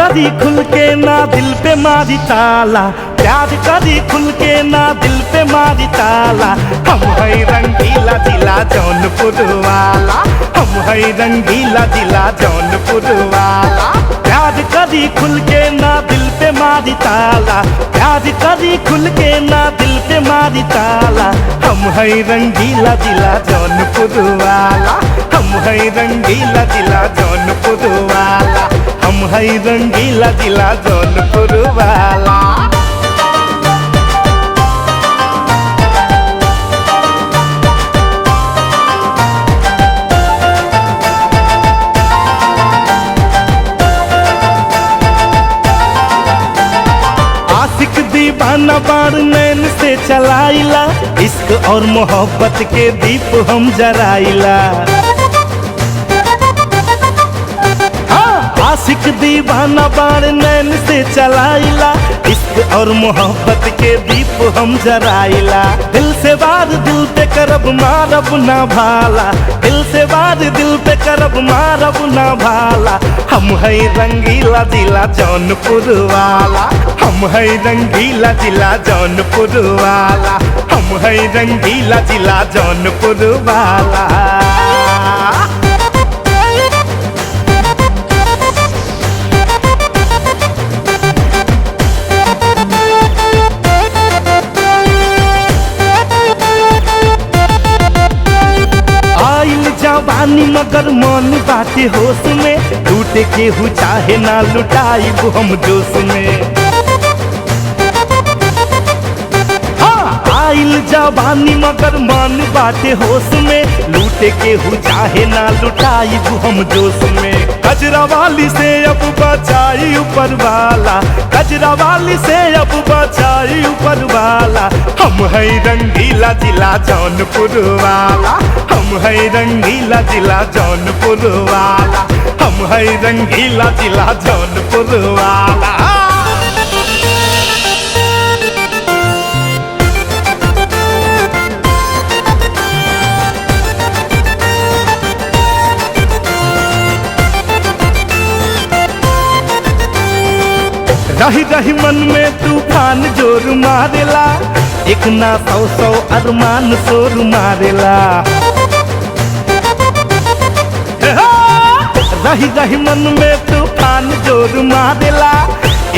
करी खुल के ना दिल पे मारी ताला, प्यार करी खुल के ना दिल पे मारी ताला। हम है रंगीला जिला जौनपुर वाला, हम है रंगीला जिला जौनपुर वाला। प्यार करी खुल के ना दिल पे मारी ताला, प्यार करी खुल के ना दिल पे मारी ताला। हम है रंगीला जिला जौनपुर वाला, हम है रंगीला जिला जौनपुर वाला, हम है रंगीला जिला जौनपुर वाला। आशिक दीवाना बार नैन से चलाइला, इश्क और मोहब्बत के दीप हम जराइला। आशिक दीवाना बार नैन से चलाइला, इश्क और मोहब्बत के दीप हम जराइला। दिल से वार दिल पे करब मारब ना भाला, दिल से वार दिल पे करब मारब ना भाला। हम है रंगीला जिला जौनपुर वाला, हम है रंगीला जिला जौनपुर वाला, हम है रंगीला जिला जौनपुर वाला। जवानी मगर मन बाटे होश में, टूटे केहू चाहे ना लुटाइब हम जोश में। आइल जवानी मगर मन बाटे होश में, लूटे केहू चाहे ना लुटाइब हम जोश में। कजरा वाली से अब बचाई ऊपर वाला, कजरा वाली से अब बचाई ऊपर वाला। हम है रंगीला जिला जौनपुर वाला, हम है रंगीला जिला जौनपुर वाला, हम है रंगीला जिला जौनपुर वाला। रही रही मन में तूफान जोर मारेला, एक ना सौ सौ अरमान शोर मारेला। रही रही मन में तूफान जोर मारेला,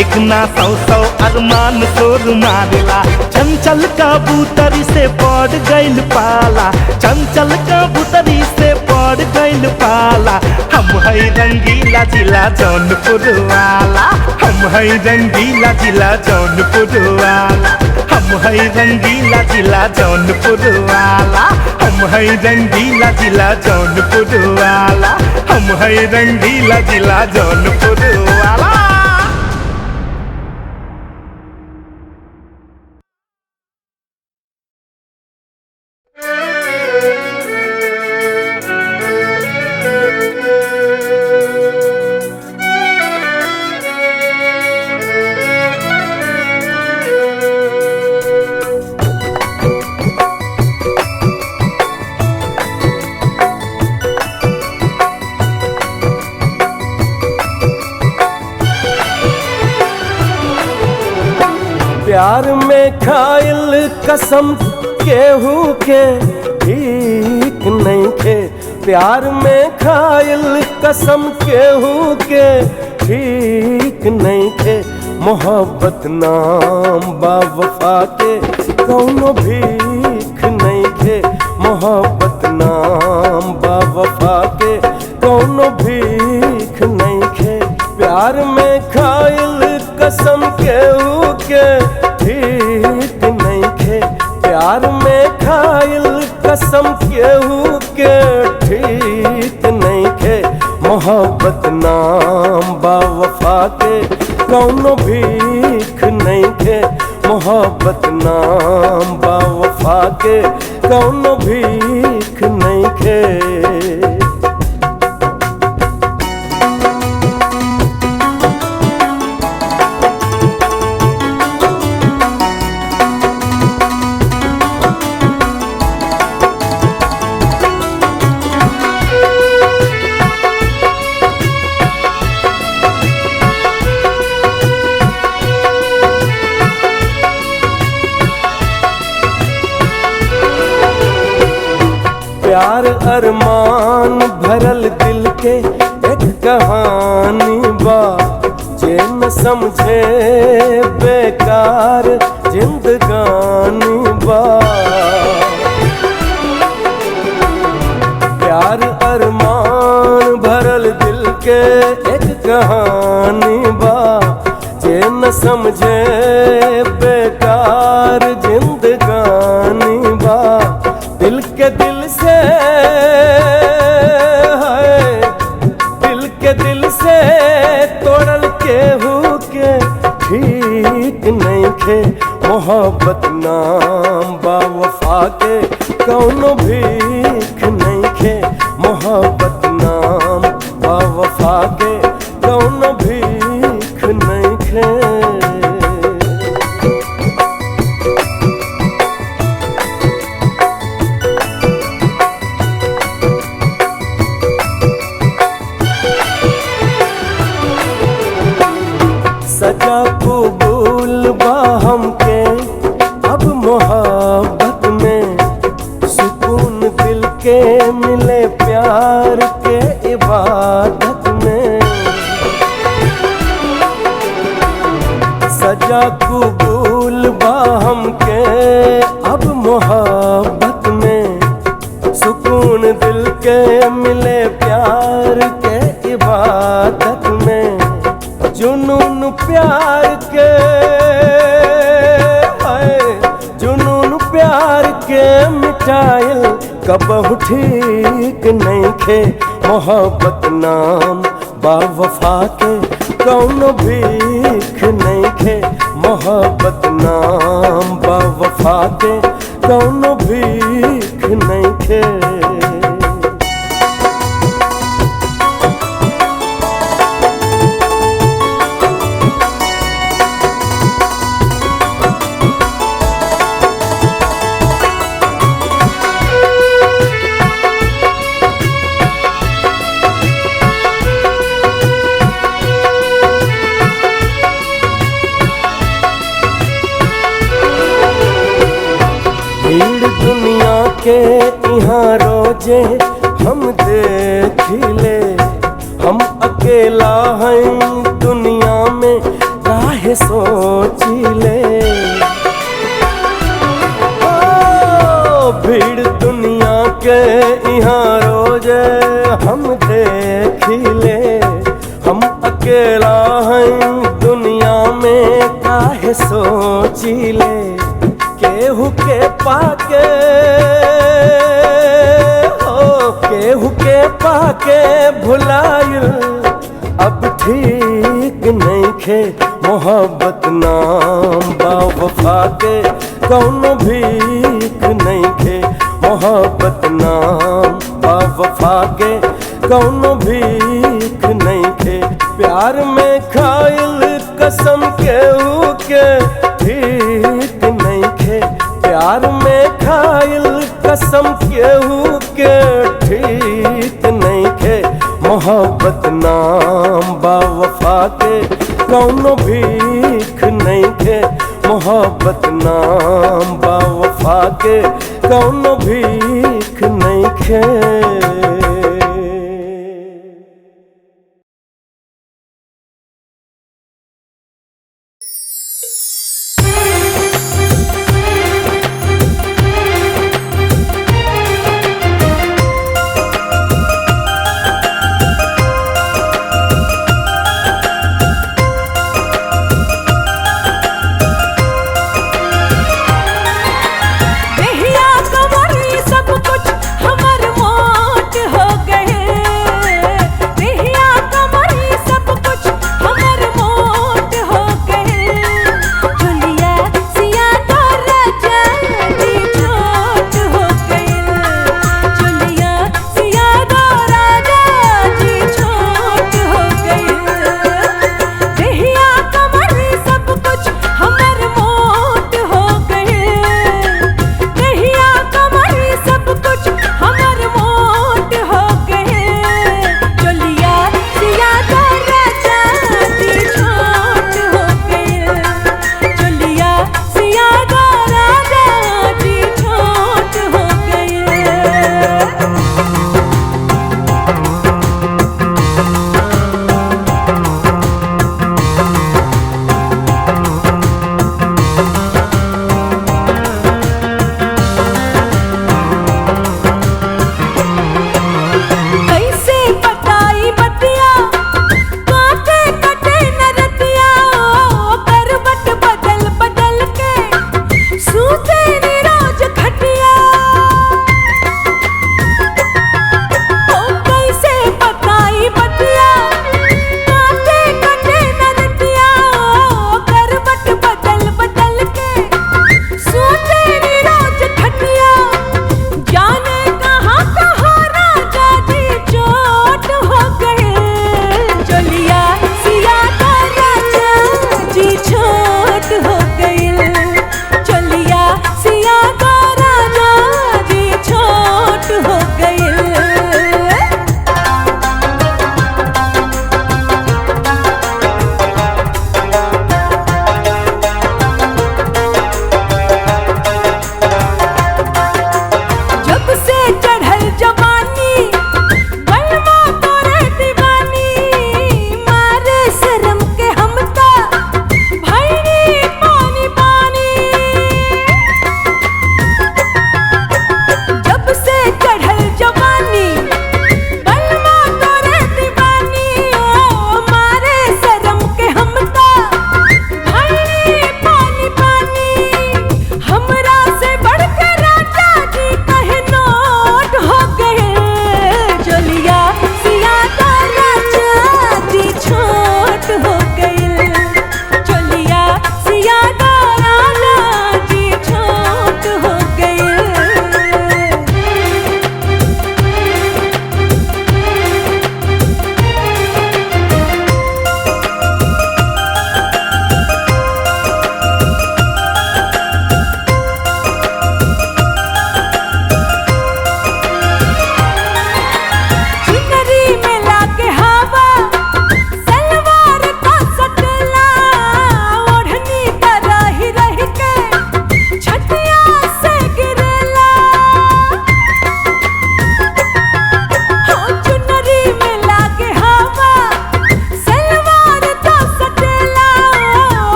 एक ना सौ सौ अरमान शोर मारेला। चंचल कबूतरी से पड़ गइल पाला, चंचल कबूतरी से पड़ गइल पाला। हम है रंगीला जिला जौनपुर वाला, हम है रंगीला जिला जौनपुर वाला, हम है रंगीला जिला जौनपुर वाला, हम है रंगीला जिला जौनपुर वाला, हम है रंगीला जिला जौनपुर वाला। प्यार में खाइल कसम केहू के ठीक नहीं खे, प्यार में खाइल कसम केहू के ठीक नहीं खे। मोहब्बत नाम बावफा के कौनो भीख नहीं खे, मोहब्बत नाम बावफा के कौनो भीख नहीं खे। प्यार में खाइल कसम केहू के ठीक नहीं खे, प्यार में खाइल कसम केहू के ठीक नहीं खे। मोहब्बत नाम बावफा के कौनो भीख नहीं खे, मोहब्बत नाम बावफा के कौनो भीख नहीं खे। प्यार अरमान भरल दिल के एक कहानी बा, जे न समझे बेकार जिंदगानी बा। प्यार अरमान भरल दिल के एक कहानी बा, जे न समझे बेकार जिंदगानी बा। दिल के दिल से है, दिल के दिल से तोड़ल केहू के ठीक नहीं खे। मोहब्बत नाम बा वफा के कौनो भीख नहीं खे। मोहब्बत नाम बा वफा के कौनो भीख नहीं खे। सजा कबूल बा हमके अब मोहब्बत में, सुकून दिल के मिले प्यार के इबादत में। सजा कबूल बा हमके अब मोहब्बत में, सुकून दिल के मिले प्यार के इबादत में। जुनून प्यार के जुनून प्यार के मिटाइल कबहु ठीक नहीं खे। मोहब्बत नाम बा वफा के कौनो भीख नहीं खे। मोहब्बत नाम बा वफा के कौनो भीख नहीं खे। भीड़ दुनिया के यहाँ रोजे हम देखिले, हम अकेला हैं दुनिया में काहे सोचिले। ओ भीड़ दुनिया के यहाँ रोजे हम देखिले, हम अकेला हैं दुनिया में काहे सोचिले। केहू के पाके हो, केहू के पाके भुलाइल अब ठीक नहीं खे। मोहब्बत नाम बा वफा के कौनो भीख नहीं खे। मोहब्बत नाम बा वफा के कौनो भीख नहीं खे। प्यार में खाइल कसम केहू के ठीक नहीं खे। प्यार में खाइल कसम केहू के ठीक नहीं खे। मोहब्बत नाम बा वफा के कौनो भीख नहीं खे। मोहब्बत नाम बा वफा के कौनो भीख नहीं खे। सब कुछ हमर मोह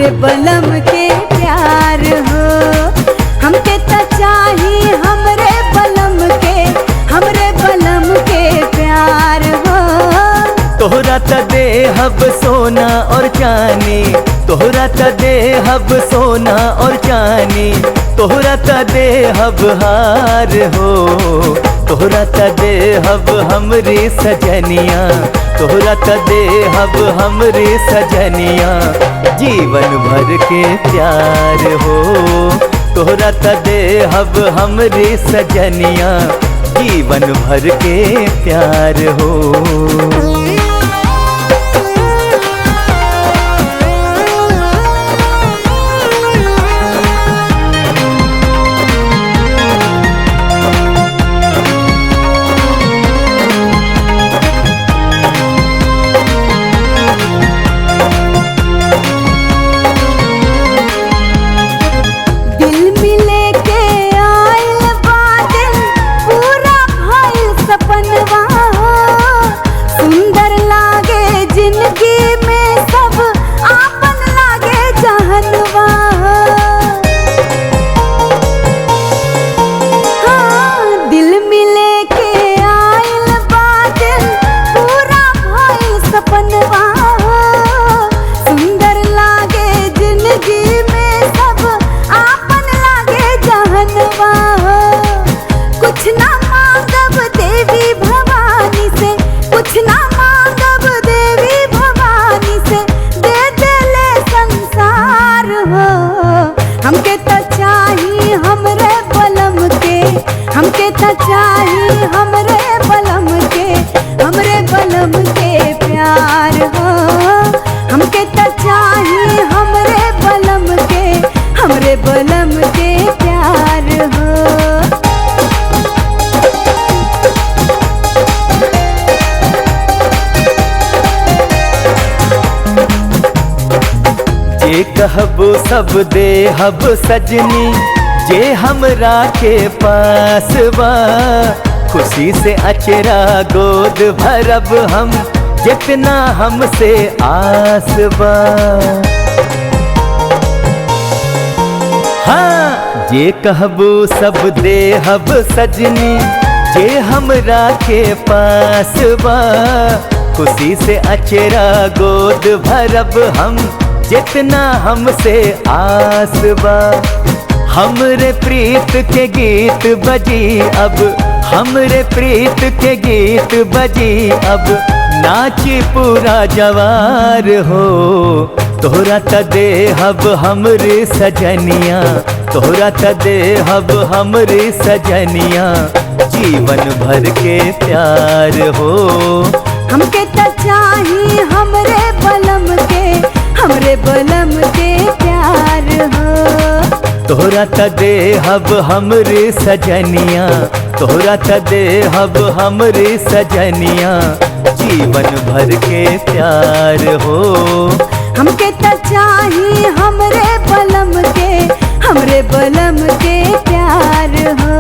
हमरे बलम के प्यार हो। हमके त चाही हमरे बलम के प्यार हो। तोहरा त देहब सोना और चांदी, तोहरा त देहब सोना और चांदी, तोहरा त देहब हार हो। तोहरा त देहब हमरी सजनिया, तोहरा त देहब हमरी सजनिया, जीवन भर के प्यार हो। तोहरा त देहब हमरी सजनिया, जीवन भर के प्यार हो। कहबो सब देहब सजनी, जे हमरा के पास बा। खुशी से अचरा गोद भरब हम, जितना हमसे आस बा। हाँ, जे कहबो सब देहब सजनी, जे हमरा के पास बा। खुशी से अचरा गोद भरब हम, जितना हमसे आस बा। हमरे प्रीत के गीत बजी अब, हमरे प्रीत के गीत बजी अब, नाची पूरा जवार हो। तोहरा त देहब हमरे सजनिया, तोहरा त देहब हमरे सजनिया, जीवन भर के प्यार हो। हमके त चाही हमरे बलम के प्यार हो। तोहरा त देहब हमरे सजनिया, तोहरा त देहब हमरे सजनिया, जीवन भर के प्यार हो। हमके त चाही हमरे बलम के प्यार हो।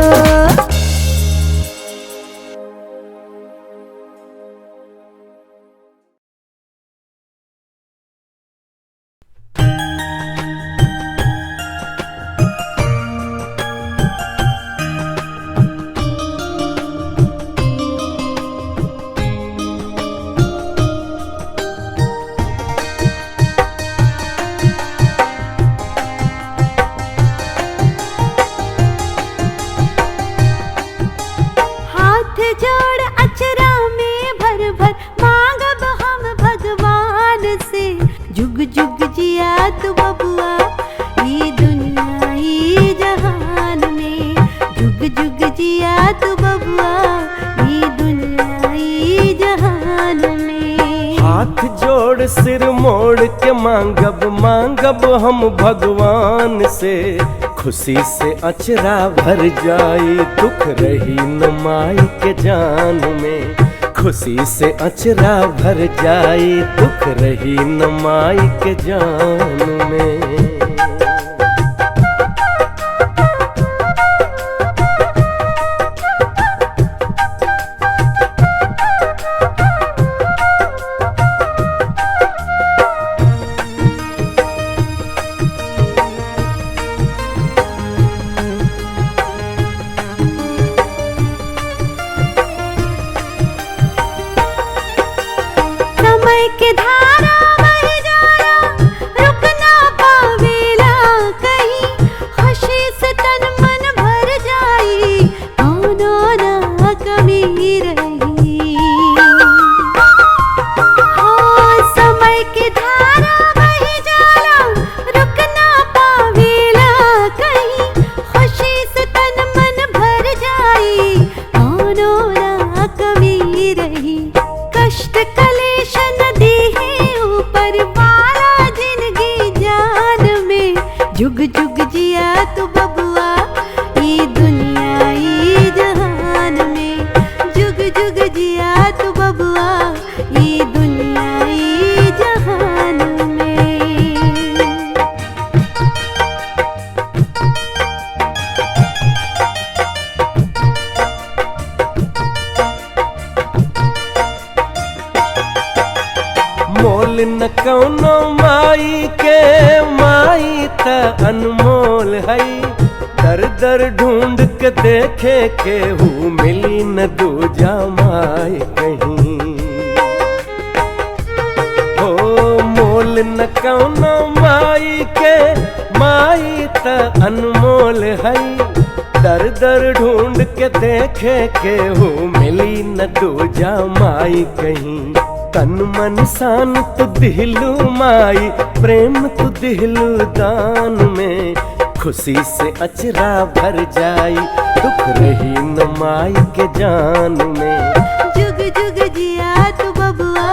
सिर मोड़ के मांगब हम भगवान से। खुशी से अचरा भर जाई, दुख रही न माई के जान में। खुशी से अचरा भर जाई, दुख रही न माई के जान में। जुग जुग जिया तू बबुआ ई दुनिया ई जहान में। जुग जुग जिया तू बबुआ ई दुनिया ई जहान में। मोल न कौनो माई के, माई त अनमोल है। दर दर ढूंढ के देखे केहू मिली न दूजा माई कहीं। हो मोल न कौनो माई के, माई त अनमोल है। दर दर ढूंढ के देखे केहू मिली न दूजा माई कहीं। तन मन सान तू दिलू माई, प्रेम तू दिलू दान में। खुशी से अचरा भर जाई, दुख रही न माई के जान में। जुग जुग जिया तू बबुआ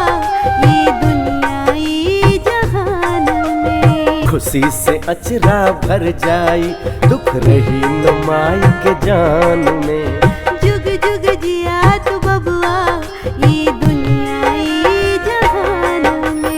ई दुनिया ई जहान में। खुशी से अचरा भर जाई, दुख रही न माई के जान में। जुग जुग जिया तू बबुआ ई दुनिया ई जहान में।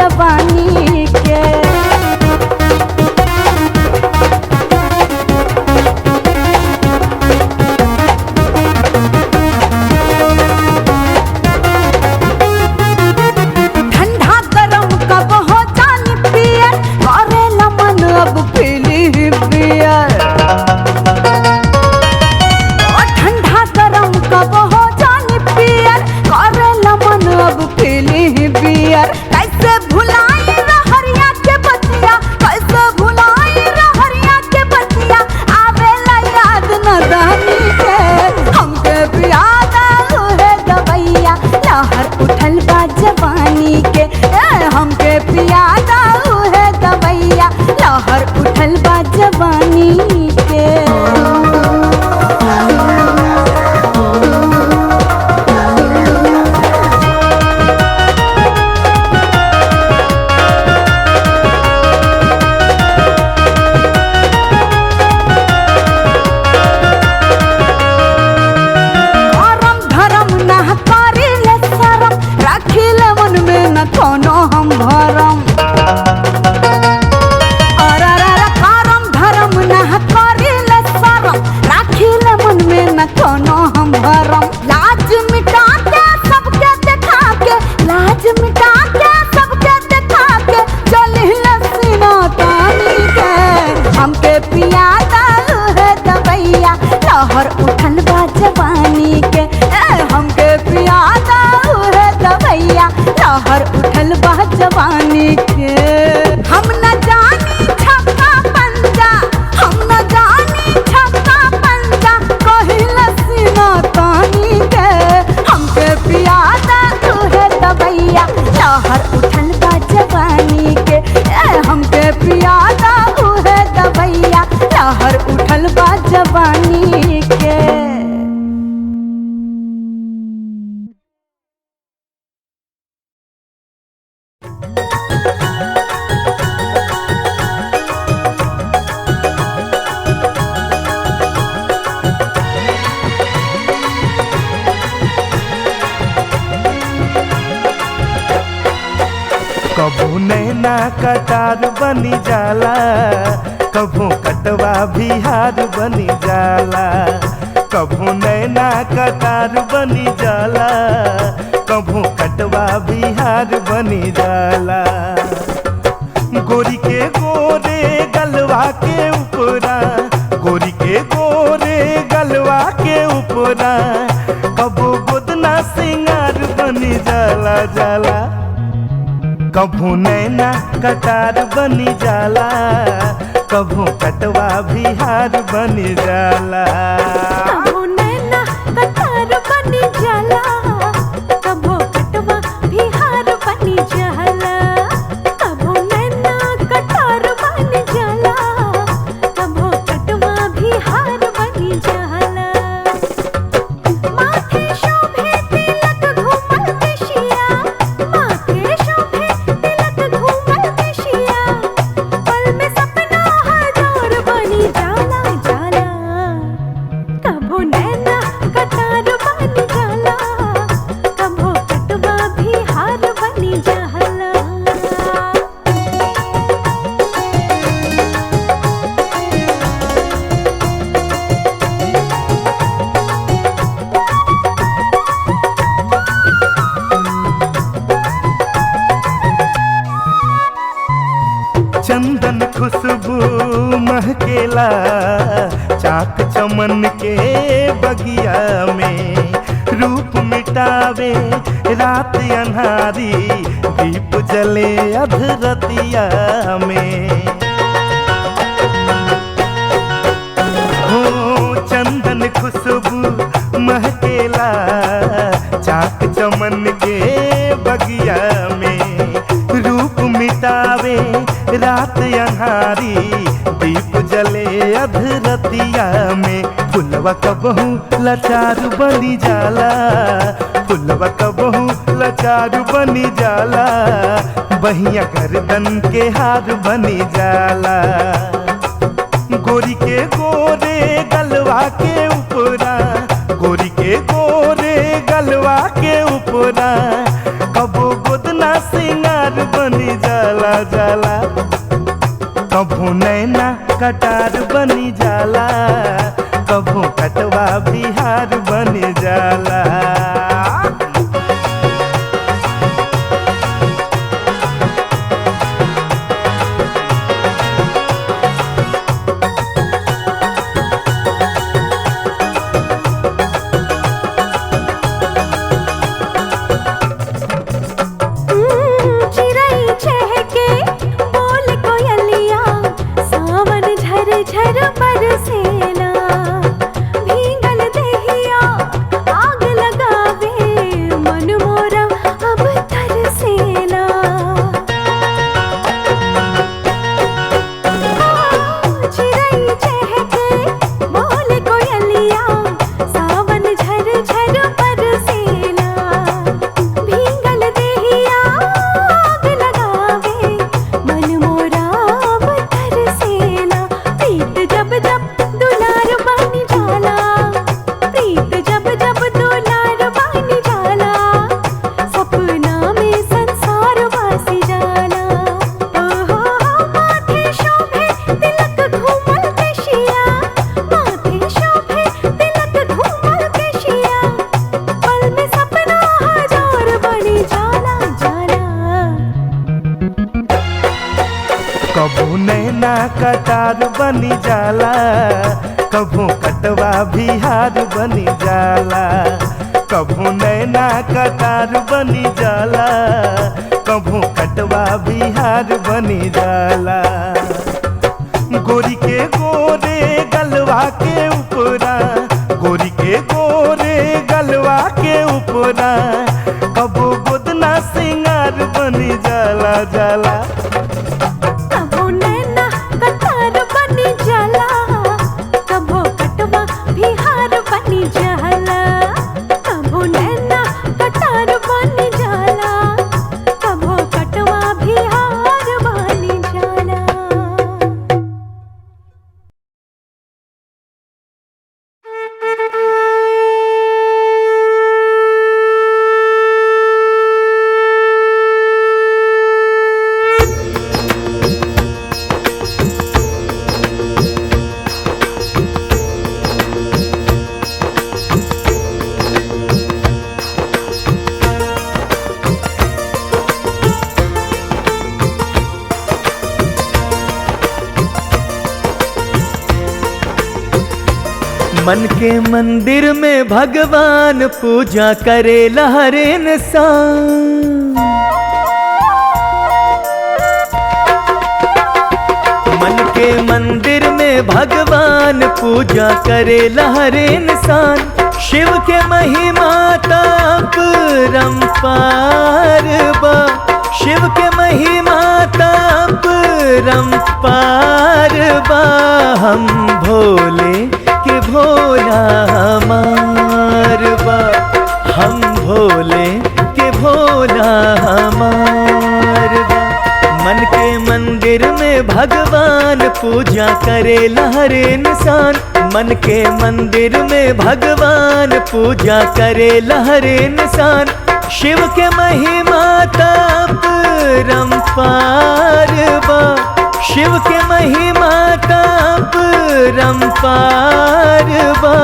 जवानी के ठंडा गरम कब हो जानी पियर, करेला मन अब पीली बियर। ठंडा गरम कब हो जानी पियर, करेला मन अब पीली बियर। कैसे भुलाई कभू नैना कटार बनी जाला, कभू कटवा बिहार बनी जाला। कभू नैना कटार बनी जाला, कभू कटवा बिहार बनी जाला। गोरी के गोरे गलवा के ऊपरा, गोरी के गोरे गलवा के ऊपरा, कभू गोदना सिंगार बनी जाला जाला। कभू नैना कटार बनी जाला, कभू कटवा बिहार बनी जाला। कभू नैना कटार बनी जाला, कभू कटवा बिहार बनी जाला। कभू नैना कटार बनी जाला, कभू कटवा बिहार बनी जाला। माथे शोभे तिलक घूमल केशिया, माथे शोभे तिलक घूमल केशिया, पल में सपना हजार बनी जाला जाला। कभू नैना कटार बनी जाला, कभू कटवा बिहार बनी जाला। चंदन खुशबू महकेला चाक चमन के बगिया में। रूप मिटावे रात अन्हारी, दीप जले अधरतिया में। हो चंदन खुशबू महकेला चाक चमन के बगिया में। रूप मिटावे रात अन्हारी, दीप जले अधरतिया में। फुलवा कबहू लाचार बनी जाला, फुलवा कबहू लाचार बनी जाला। बहिया गर्दन के हार बनी जाला। गोरी के गोरे गलवा के ऊपरा, गोरी के गोरे गलवा के ऊपरा, कबो गोदना सिंगार बनी जाला जाला। कभू नैना कटार बनी जाला, कभू कटवा बिहार बनी जाला। चिड़ै चहके बोल कोयलिया, सावन झर झर बरसेला। भींगल देहिया आग लगावे, मन मोरा अब तरसेला। चिड़ै चहके बोल कोयलिया, सावन झर झर बरसेला। भींगल देहिया आग लगावे, मन मोरा अब तरसेला। प्रीत जब जब दुलार बनी जाला, प्रीत जब जब दुलार बनी जाला, सपना में संसार वासी जाला। ओहो माथे शोभे तिलक घूमल केशिया, माथे शोभे तिलक घूमल केशिया, पल में सपना हजार बनी जाला जाला। कभू नैना कटार बनी जाला, कभू कटवा बिहार बनी जाला। कभू नैना कटार बनी जाला, कभू कटवा बिहार बनी जाला। गोरी के गोरे गलवा के ऊपरा, गोरी के गोरे गलवा के ऊपरा, कभू गोदना सिंगार बनी जाला जाला। कभू नैना कटार बनी जाला, कभू कटवा बिहार बनी जाला। कभू नैना कटार बनी जाला, कभू कटवा बिहार बनी जाला। मन के मंदिर में भगवान पूजा करेला हर इंसान। मन के मंदिर में भगवान पूजा करेला हर इंसान। शिव के महिमा परम्पार बा, शिव के महिमा परम्पार बा। हम भोले के भोला हमार बा, हम भोले के भोला हमार बा। मन के मंदिर में भगवान पूजा करेला हर इंसान। मन के मंदिर में भगवान पूजा करेला हर इंसान। शिव के महिमा परम्पार बा, शिव के महिमा परम्पार बा।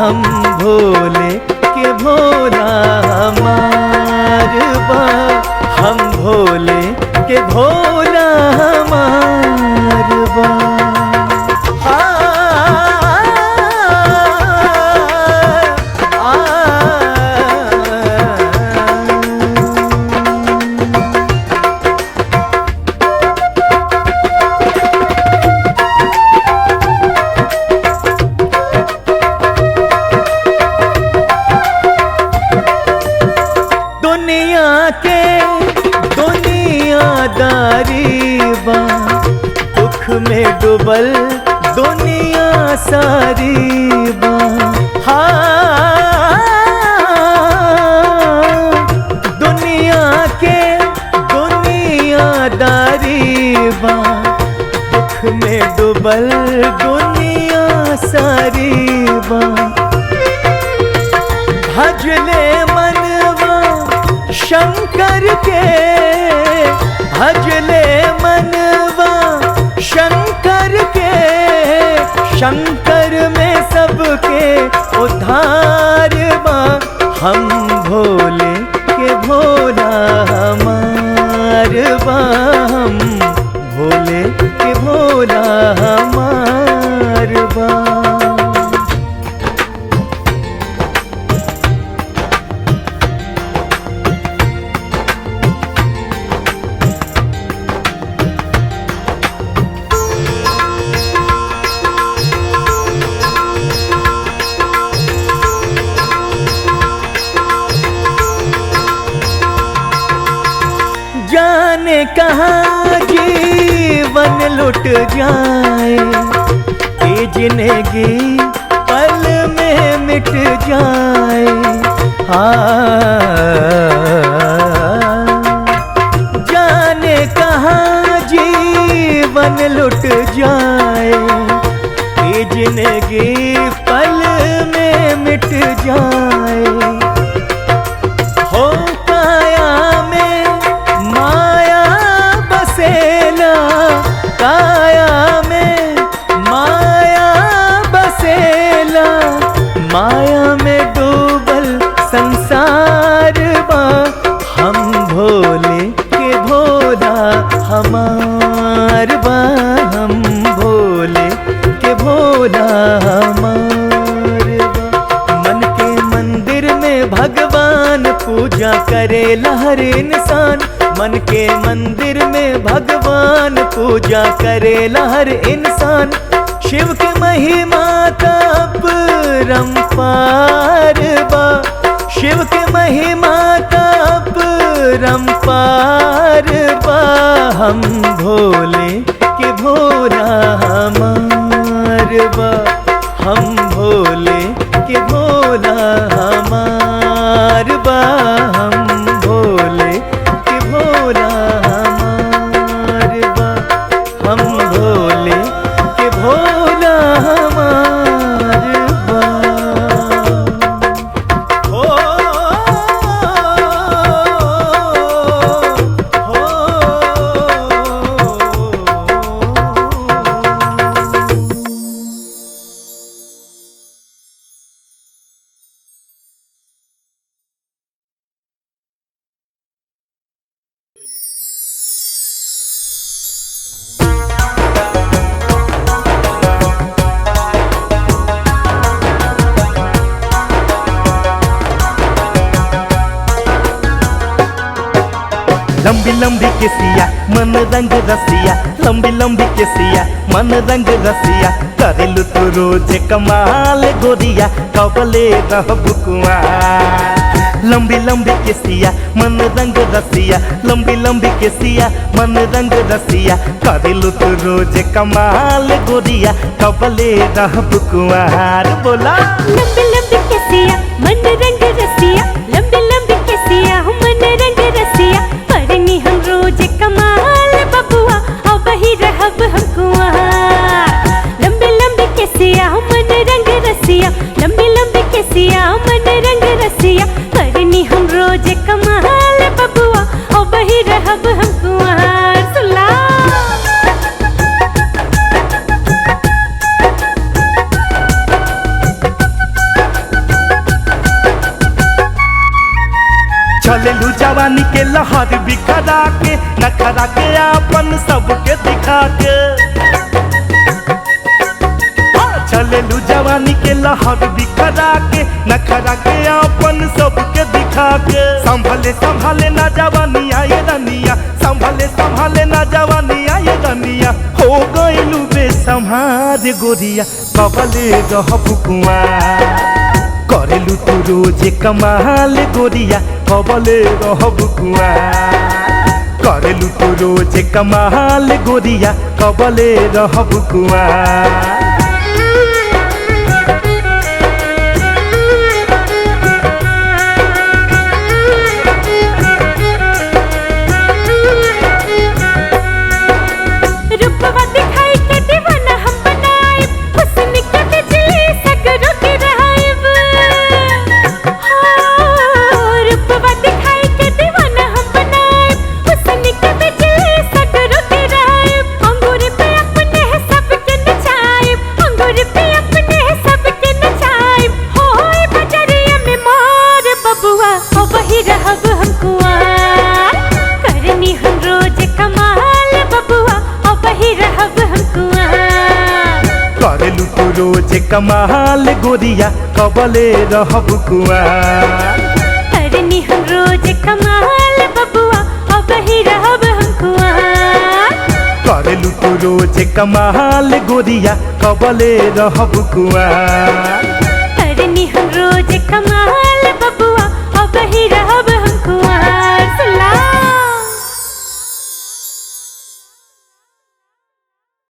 हम भोले के भोला हमार बा, हम भोले के भोला हमार बा। दुख में डूबल दुनिया सारी बा। दुनिया के दुनियादारी बा। दुख में डूबल दुनिया सारी बा। भजले मनवा शंकर के, भजले मनवा शंकर के। शंकर में सबके उद्धार बा। हम भोले के भोला हमार बा, हम भोले के भोला हमार बा। जाने कहाँ जीवन लुट जाए, ये जिंदगी पल में मिट जाए। जाने कहाँ जीवन लुट जाए, ये जिंदगी पल में मिट जाए। हो काया में माया बसेला, काया में माया बसेला। माया में डूबल संसार बा। हम भोले के भोला हमार बा, हम भोले के भोला हमार बा। मन के मंदिर में भगवान पूजा करेला हर इंसान। मन के मंदिर में भगवान पूजा करेला हर इंसान। शिव के महिमा परम्पार बा, शिव के महिमा परम्पार बा। हम भोले के भोला हमार बा, हम भोले के भोला हमार बा। हम भोले के भोला हमार बा, हम भोले के भोला हमार लंबी लंबी केसिया मन रंग रसिया, लंबी लंबी केसिया मन रंग रसिया, करेलू तू रोज कमाल गोरिया कबले रहबू कुंवार। लंबी लंबी केसिया मन रंग रसिया, लंबी लंबी केसिया मन रंग रसिया, करेलू तू रोज कमाल गोरिया कबले रहबू कुंवार। बोला लंबी लंबी केसिया मन रंग रसिया, लंबी लंबी केसिया मन रंग रसिया, करनी हम रोज कमाल बबुआ अब ही रहब हम कुंवार। लंबी लंबी केसिया मन रंग रसिया, लंबी लंबी केसिया मन रंग रसिया, करनी हम रोज कमाल बबुआ अब ही रहब हम कुंवार। सुला चलेलू जवानी के लहर बिखरा के, नखरा के आपन सबके दिखा के। चलेलू जवानी के लहर बिखरा के, नखरा के आपन सबके दिखा के। संभले संभाले ना जवानी आए रनिया, संभले संभाले ना जवानी आए रनिया, हो गइलू बेसंभार गोरिया कबले रहबू कुंवार। करेलू तू रोज कमाल गोरिया कबले रहबू कुंवार। करेलू तू रोज कमाल गोरिया कबले रहबू कुंवार। रूपवा दिखाई के दीवाना हम बनाए, हुस्न के बिजली सगरों की रहाइब। रूपवा दिखाई के दीवाना हम बनाए, हुस्न के बिजली सगरों की रहाइब। अंगूर पे अपने सबके नचाइब, अंगूर पे अपने सबके नचाइब। होए बजरिया में मार बबुआ ओ वही रहब हम कुंवार। करनी हम रोज कमाल बबुआ ओ वही रहब हम कुंवार। करेलू तू रोज कमाल गोरिया कबले रहबू कुंवार। करनी हम रोज कमाल बबुआ ओ वही रहब हम कुंवार। करेलू तू रोज कमाल गोरिया कबले रहबू कुंवार। करनी हम रोज कमाल बबुआ ओ वही रहब